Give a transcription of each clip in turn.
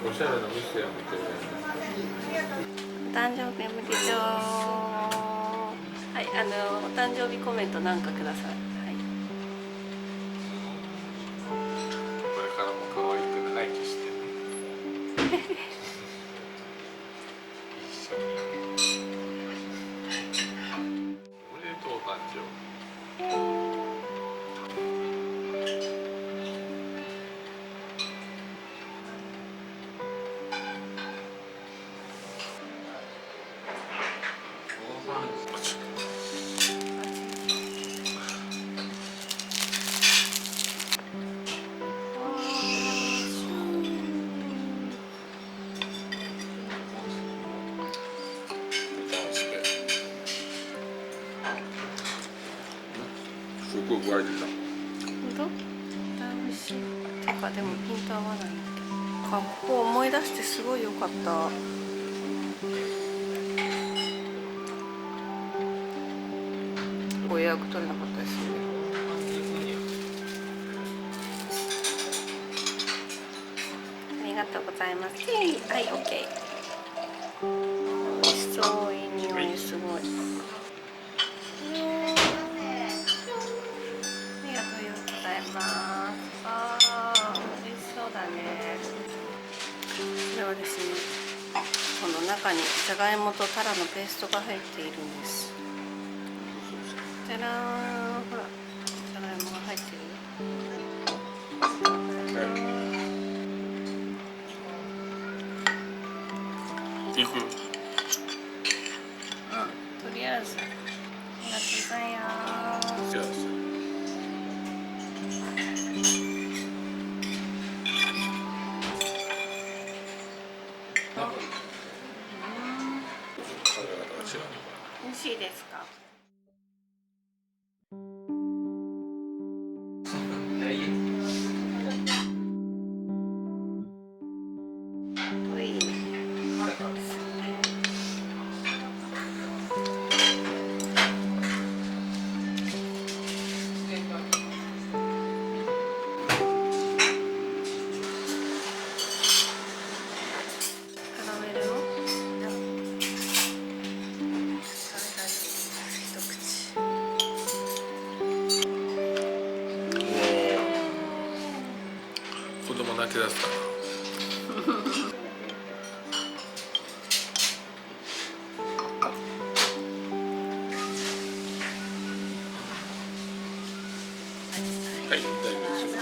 おしゃれな店やめてる。お誕生日おめでとう。はい、お誕生日コメントなんかください。はい。これからも可愛く長生きしてね。一緒に。おめでとう誕生日。すごい湧いてた。本当？美味しい。てかでもピント合わないんだけど。あ、ここ思い出してすごい良かった。ご予約取れなかったですよね。ありがとうございます。はい、オッケー。美味しそう、いい匂いすごい。ありがとうございます。ああ、美味しそうだね。これはですね、この中にじゃがいもとタラのペーストが入っているんです。じゃらーん、ほら、じゃがいもが入ってるよ。行く。とりあえずありがとうございます。じゃあ。美味しいですか？おい。カラメルの一口。子供泣き出すかな。はい、大丈夫です。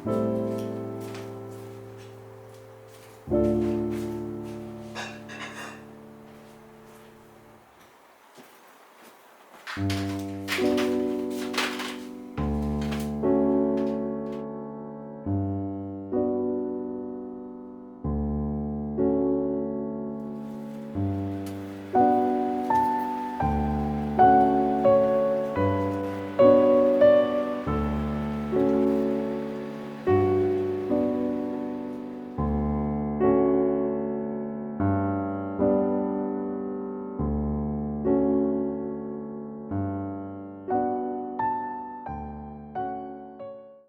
す。